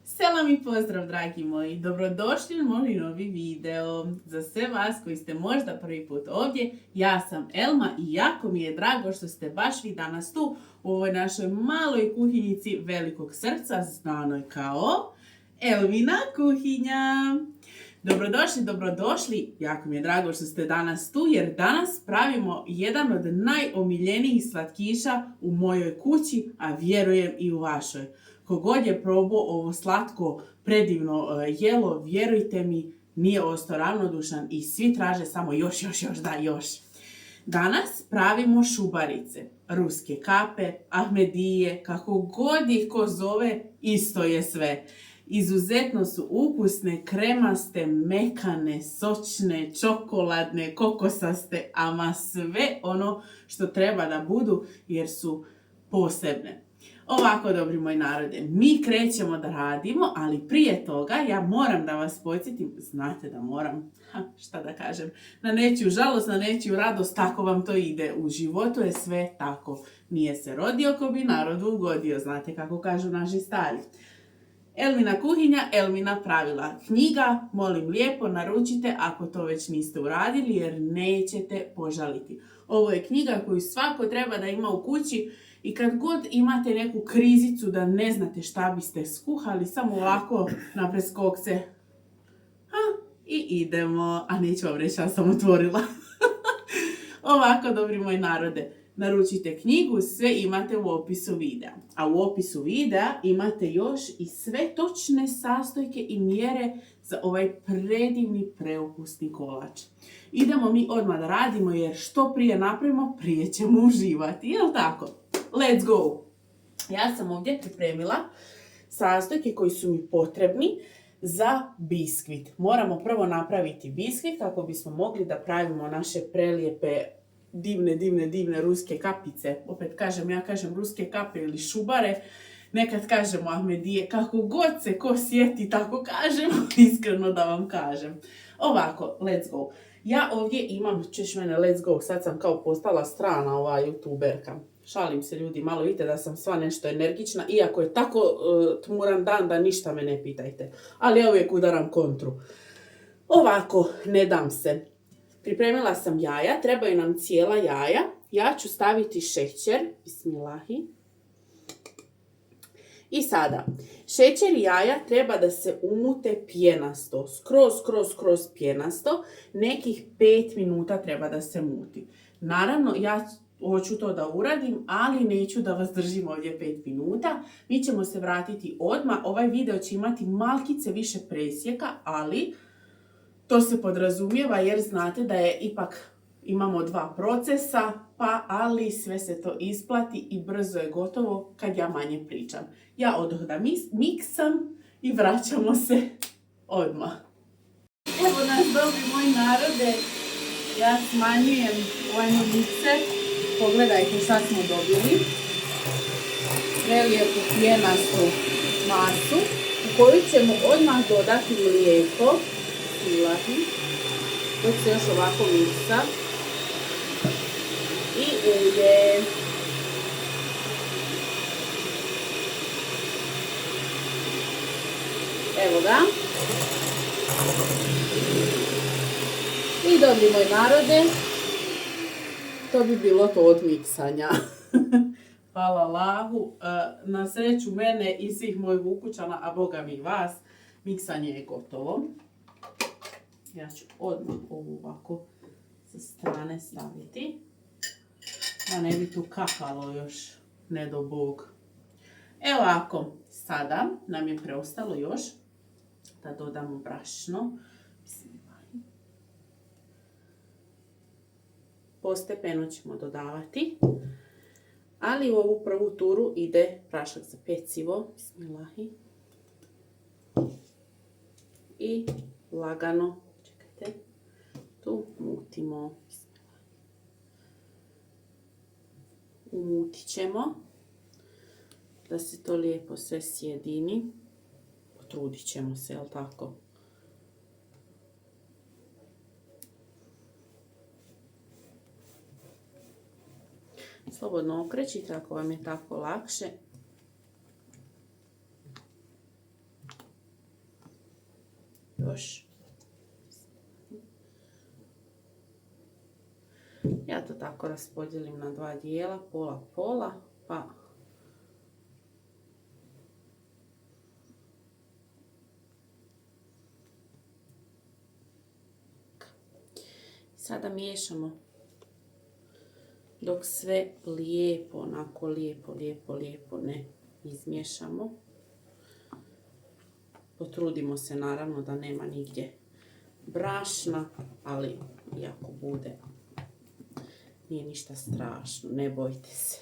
Selam i pozdrav, dragi moji. Dobrodošli u moj novi video. Za sve vas koji ste možda prvi put ovdje, ja sam Elma i jako mi je drago što ste baš vi danas tu u ovoj našoj maloj kuhinjici velikog srca, znanoj kao Elmina kuhinja. Dobrodošli. Jako mi je drago što ste danas tu jer danas pravimo jedan od najomiljenijih slatkiša u mojoj kući, a vjerujem i u vašoj. Kogod je probao ovo slatko, predivno jelo, vjerujte mi, nije ostao ravnodušan i svi traže samo još. Danas pravimo šubarice, ruske kape, ahmedije, kako god ih ko zove, isto je sve. Izuzetno su ukusne, kremaste, mekane, sočne, čokoladne, kokosaste, ama sve ono što treba da budu jer su posebne. Ovako, dobri moji narode, mi krećemo da radimo, ali prije toga ja moram da vas podsjetim, znate da moram, šta da kažem, na nečiju žalost, na nečiju radost, tako vam to ide. U životu je sve tako. Nije se rodio ko bi narodu ugodio, znate kako kažu naši stari. Elmina kuhinja, Elmina pravila. Knjiga, molim lijepo, naručite ako to već niste uradili jer nećete požaliti. Ovo je knjiga koju svako treba da ima u kući i kad god imate neku krizicu da ne znate šta biste skuhali, samo ovako na preskokce i idemo. A neću vam reći, ja sam otvorila. Ovako, dobri moji narode, naručite knjigu, sve imate u opisu videa. A u opisu videa imate još i sve točne sastojke i mjere za ovaj predivni, preukusni kolač. Idemo mi odmah da radimo jer što prije napravimo, prije ćemo uživati, jel tako? Let's go! Ja sam ovdje pripremila sastojke koji su mi potrebni za biskvit. Moramo prvo napraviti biskvit kako bismo mogli da pravimo naše prelijepe divne ruske kapice. Opet kažem, ja kažem ruske kape ili šubare. Nekad kažemo ahmedije, kako god se ko sjeti, tako kažemo, iskreno da vam kažem. Ovako, let's go. Ja ovdje imam, češ mene, let's go, sad sam kao postala strana ova youtuberka. Šalim se ljudi, malo vidite da sam sva nešto energična, iako je tako tmuran dan da ništa me ne pitajte. Ali ja uvijek udaram kontru. Ovako, ne dam se. Pripremila sam jaja, trebaju nam cijela jaja. Ja ću staviti šećer, bismilahi. I sada, šećer i jaja treba da se umute pjenasto, skroz pjenasto, nekih 5 minuta treba da se muti. Naravno, ja hoću to da uradim, ali neću da vas držim ovdje 5 minuta. Mi ćemo se vratiti odmah, ovaj video će imati malkice više presjeka, ali to se podrazumijeva jer znate da je ipak imamo 2 procesa, ali sve se to isplati i brzo je gotovo kad ja manje pričam. Ja odoh da miksam i vraćamo se odmah. Evo nas, dobri moji narode, ja smanjujem ovaj mikser. Pogledajte šta smo dobili. Prelijepu pjenastu masu u koju ćemo odmah dodati mlijeko. Dok se još ovako miksa. I ulje. Evo ga. I dobri moji narode, to bi bilo to od miksanja. Hvala Allahu. Na sreću mene i svih mojih ukućana, a Boga mi i vas, miksanje je gotovo. Ja ću odmah ovo ovako sa strane staviti. Da ne bi tu kapalo još, ne do Bog. Evo ovako, sada nam je preostalo još da dodamo brašno. Postepeno ćemo dodavati. Ali u ovu prvu turu ide prašak za pecivo. Bismilahi. I lagano, čekajte, tu mutimo. Umutit ćemo da se to lijepo sve sjedini. Potrudit ćemo se, jel tako? Slobodno okrećite ako vam je tako lakše. još. Ja to tako raspodijelim na 2 dijela, pola pola, pa sada miješamo dok sve lijepo, onako lijepo ne izmiješamo. Potrudimo se naravno da nema nigdje brašna, ali iako bude, nije ništa strašno, ne bojte se.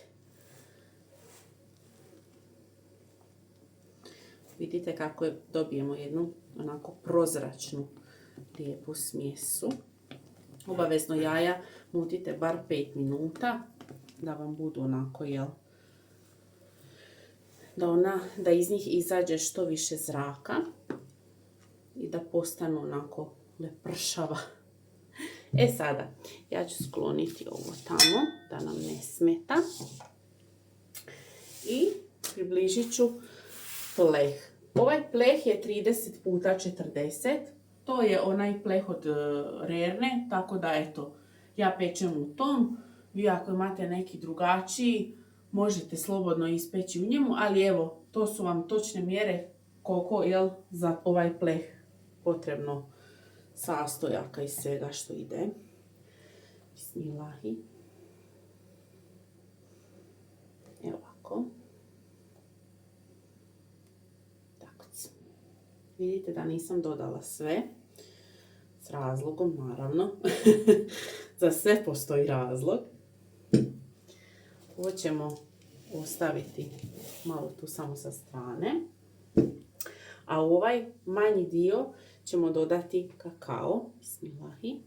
Vidite kako dobijemo jednu onako prozračnu lijepu smjesu. Obavezno jaja mutite bar 5 minuta da vam budu onako, jel? Da iz njih izađe što više zraka i da postanu onako lepršava. E sada, ja ću skloniti ovo tamo da nam ne smeta. I približit ću pleh. Ovaj pleh je 30 puta 40. To je onaj pleh od Rerne, tako da eto, ja pečem u tom. Vi ako imate neki drugačiji, možete slobodno ispeći u njemu, ali evo, to su vam točne mjere koliko je za ovaj pleh potrebno sastojaka i svega što ide. Bismillahi. Evo ovako. Tako. Vidite da nisam dodala sve. S razlogom, naravno. Za sve postoji razlog. Ovo ćemo ostaviti malo tu samo sa strane. A u ovaj manji dio ćemo dodati kakao. Bismillahi.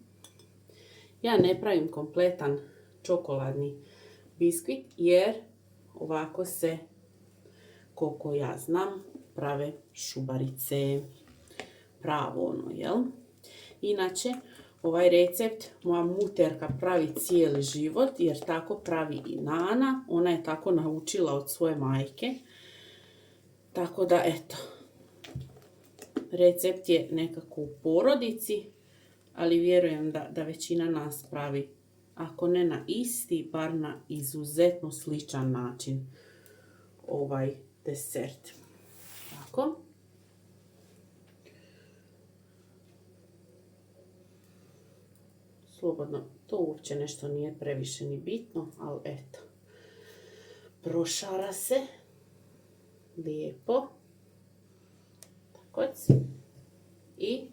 Ja ne pravim kompletan čokoladni biskvit jer ovako se, koliko ja znam, prave šubarice. Pravo ono, jel? Inače, ovaj recept moja muterka pravi cijeli život jer tako pravi i Nana. Ona je tako naučila od svoje majke. Tako da, eto, recept je nekako u porodici, ali vjerujem da većina nas pravi, ako ne na isti, bar na izuzetno sličan način ovaj desert. Tako. Slobodno, to uopće nešto nije previše ni bitno, ali eto. Prošara se. Lijepo. Tako. I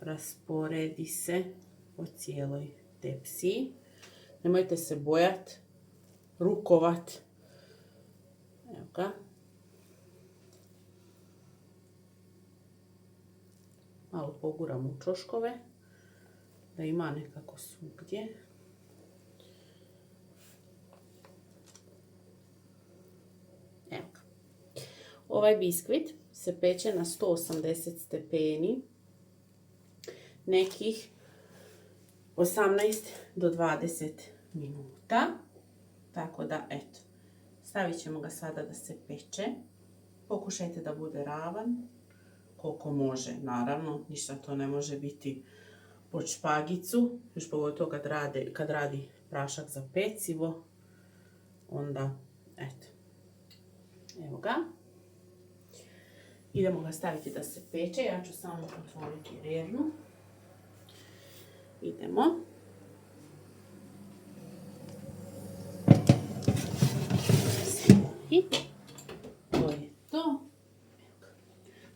rasporedi se po cijeloj tepsiji. Nemojte se bojati, rukovat. Evo ga. Malo poguram u čoškove, da ima nekako svugdje. Evo ga. Ovaj biskvit se peče na 180 stepeni. Nekih 18 do 20 minuta. Tako da, eto, stavit ćemo ga sada da se peče. Pokušajte da bude ravan, koliko može, naravno, ništa to ne može biti pod špagicu, još pogotovo kad radi prašak za pecivo, onda, eto, evo ga. Idemo ga staviti da se peče, ja ću samo otvoriti Rernu. Idemo. I to je to.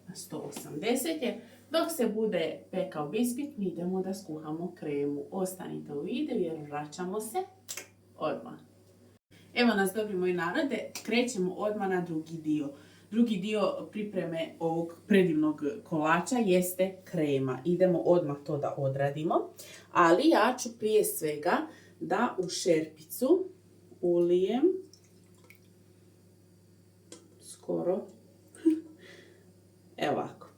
Na 180 je. Dok se bude pekao biskvit, mi idemo da skuhamo kremu. Ostanite u videu jer vraćamo se odmah. Evo nas, dobri moji narode, krećemo odmah na drugi dio. Drugi dio pripreme ovog predivnog kolača jeste krema. Idemo odmah to da odradimo. Ali ja ću prije svega da u šerpicu ulijem skoro, evo ovako,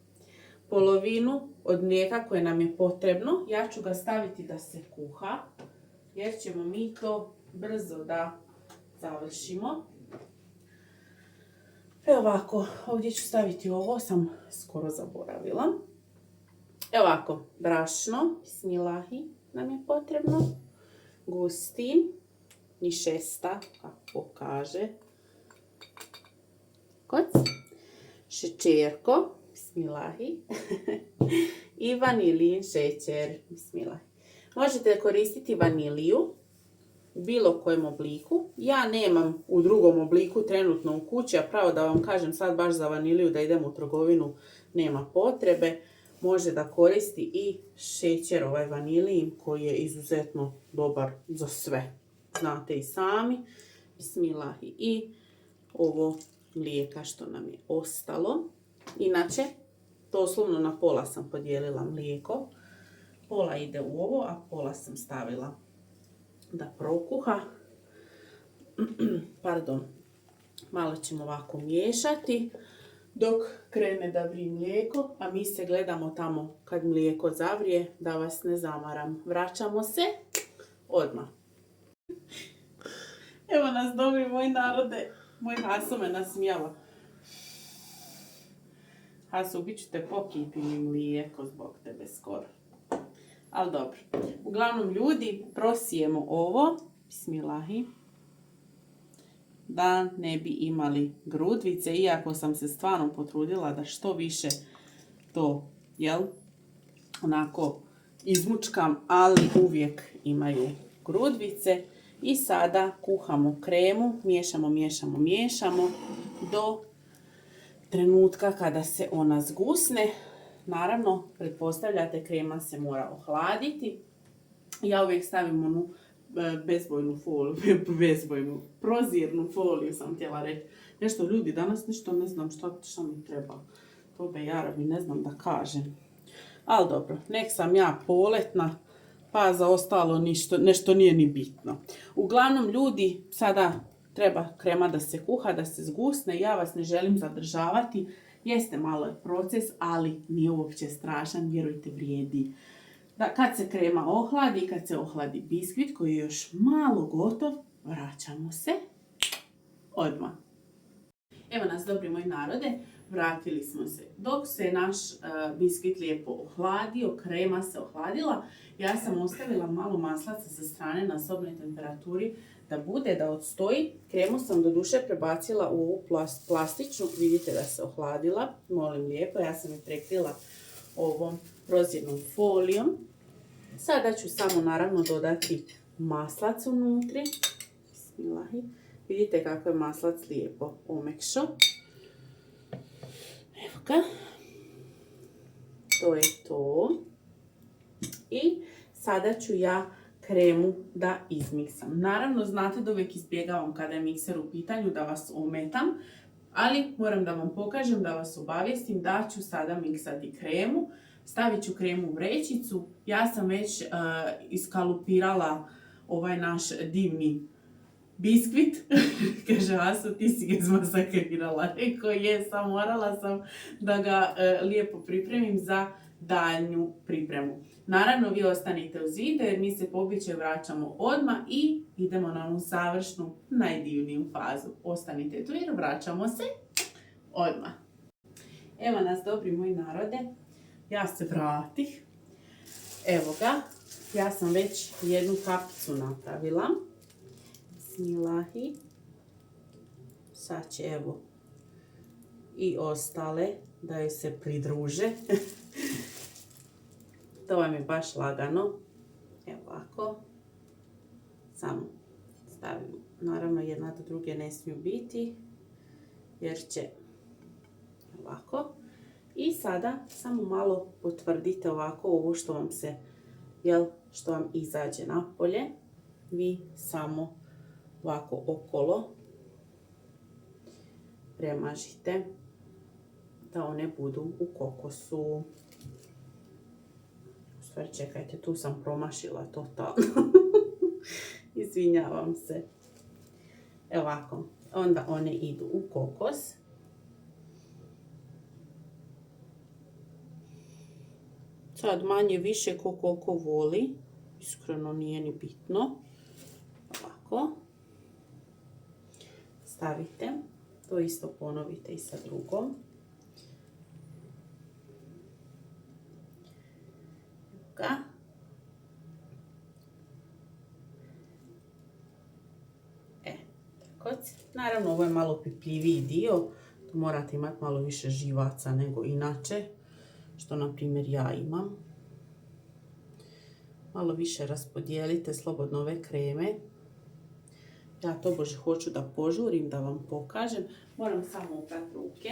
polovinu od mlijeka koje nam je potrebno. Ja ću ga staviti da se kuha jer ćemo mi to brzo da završimo. Evo ovako, ovdje ću staviti ovo, sam skoro zaboravila. Evo ovako, brašno, bismilahi, nam je potrebno. Gustin i 600, kako kaže. Koc. Šećerko, bismilahi. I vanilijin šećer, bismilahi. Možete koristiti vaniliju u bilo kojem obliku. Ja nemam u drugom obliku trenutno u kući, a pravo da vam kažem sad baš za vaniliju da idem u trgovinu nema potrebe. Može da koristi i šećer, ovaj vanilijin koji je izuzetno dobar za sve. Znate i sami. Bismilahi. I ovo mlijeka što nam je ostalo. Inače, doslovno na pola sam podijelila mlijeko. Pola ide u ovo, a pola sam stavila da prokuha. Pardon. Malo ćemo ovako miješati dok krene da vrije mlijeko, a mi se gledamo tamo kad mlijeko zavrije, da vas ne zamaram. Vraćamo se odmah. Evo nas, dobri moj narode. Moj Haso me nasmijava. Haso, ubit ću te pokiti mi mlijeko zbog tebe skoro. Ali dobro. Uglavnom ljudi, prosijemo ovo. Bismilahi. Da ne bi imali grudvice, iako sam se stvarno potrudila da što više to, onako izmučkam, ali uvijek imaju grudvice. I sada kuhamo kremu, miješamo do trenutka kada se ona zgusne. Naravno, pretpostavljate, krema se mora ohladiti. Ja uvijek stavim onu bezbojnu foliju, prozirnu foliju sam htjela reći. Nešto ljudi, danas ništa ne znam šta mi treba. To be jarabi, ne znam da kažem. Ali dobro, nek sam ja poletna, pa za ostalo nešto nije ni bitno. Uglavnom ljudi, sada treba krema da se kuha, da se zgusne. Ja vas ne želim zadržavati. Jeste malo je proces, ali nije uopće strašan, vjerujte, vrijedi. Da, kad se krema ohladi, kad se ohladi biskvit koji je još malo gotov, vraćamo se odmah. Evo nas, dobri moji narode, vratili smo se. Dok se naš biskvit lijepo ohladio, krema se ohladila, ja sam ostavila malo maslaca sa strane na sobnoj temperaturi da odstoji. Kremu sam doduše prebacila u ovu plastičnu, vidite da se ohladila, molim lijepo, ja sam je prekrila ovom prozirnom folijom. Sada ću samo naravno dodati maslac unutri. Bismilahi. Vidite kako je maslac lijepo omekšo. Evo ga. To je to. I sada ću ja kremu da izmiksam. Naravno, znate da uvijek izbjegavam kada je mikser u pitanju da vas ometam, ali moram da vam pokažem, da vas obavijestim da ću sada miksati kremu. Stavit ću kremu u vrećicu. Ja sam već iskalupirala ovaj naš divni biskvit. Kaže Aso, ti si ga izmasakrirala. Rekao je, sam morala sam da ga lijepo pripremim za daljnju pripremu. Naravno, vi ostanite uz video jer mi se po običaju vraćamo odmah i idemo na onu savršnu, najdivniju fazu. Ostanite tu jer vraćamo se odmah. Evo nas, dobri moji narode. Ja se vratih. Evo ga. Ja sam već jednu kapicu napravila. Bismilahi. Sad će evo i ostale da joj se pridruže. To vam je baš lagano. Evo ovako. Samo stavimo. Naravno, jedna do druge ne smiju biti. Jer će ovako. I sada samo malo potvrdite ovako ovo što vam se, što vam izađe napolje. Vi samo ovako okolo premažite da one budu u kokosu. U stvari, čekajte, tu sam promašila totalno. Izvinjavam se. Evo ovako. Onda one idu u kokos. Sad manje više koliko voli. Iskreno nije ni bitno. Ovako. Stavite. To isto ponovite i sa drugom. Naravno, ovo je malo pipljiviji dio, tu morate imati malo više živaca nego inače, što na primjer ja imam. Malo više raspodijelite slobodno ove kreme. Ja tobože hoću da požurim, da vam pokažem. Moram samo uprati ruke.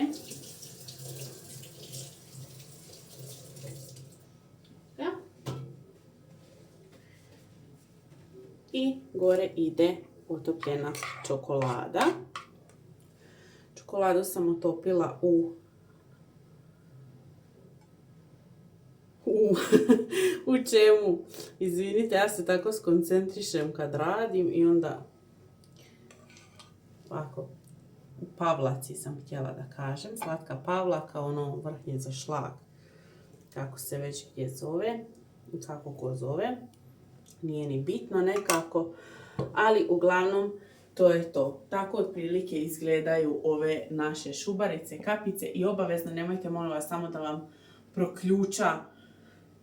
I gore ide otopljena čokolada. Čokoladu sam utopila u čemu? Izvinite, ja se tako skoncentrišem kad radim i onda ovako, u pavlaci sam htjela da kažem, slatka pavlaka, ono vrhnje za šlag, kako se već gdje zove i kako ko zove, nije ni bitno nekako, ali uglavnom to je to. Tako otprilike izgledaju ove naše šubarice, kapice i obavezno nemojte, molim vas, samo da vam proključa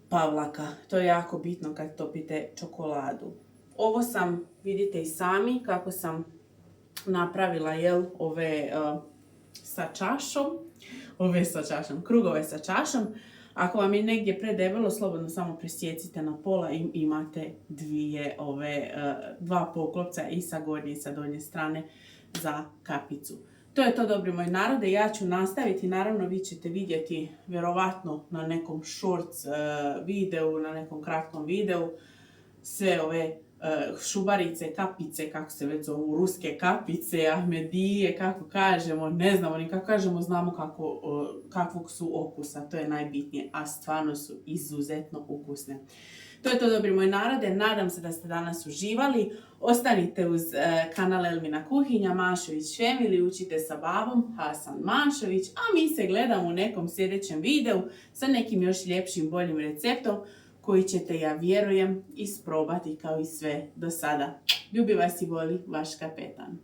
pavlaka. To je jako bitno kad topite čokoladu. Ovo sam, vidite i sami kako sam napravila, ove sa čašom, krugove sa čašom. Ako vam je negdje predebelo, slobodno samo presjecite na pola i imate dva poklopca i sa gornje i sa donje strane za kapicu. To je to, dobri moji narode. Ja ću nastaviti, naravno vi ćete vidjeti vjerovatno na nekom shorts videu, na nekom kratkom videu sve ove šubarice, kapice, kako se već zovu, ruske kapice, ahmedije, kako kažemo, ne znamo ni kako kažemo, znamo kakvog su okusa, to je najbitnije, a stvarno su izuzetno ukusne. To je to, dobri moji narode, nadam se da ste danas uživali. Ostanite uz kanal Elmina kuhinja, Mašović Family, učite sa babom Hasan Mašović, a mi se gledamo u nekom sljedećem videu sa nekim još ljepšim, boljim receptom koji ćete, ja vjerujem, isprobati kao i sve do sada. Ljubi vas i voli vaš kapetan.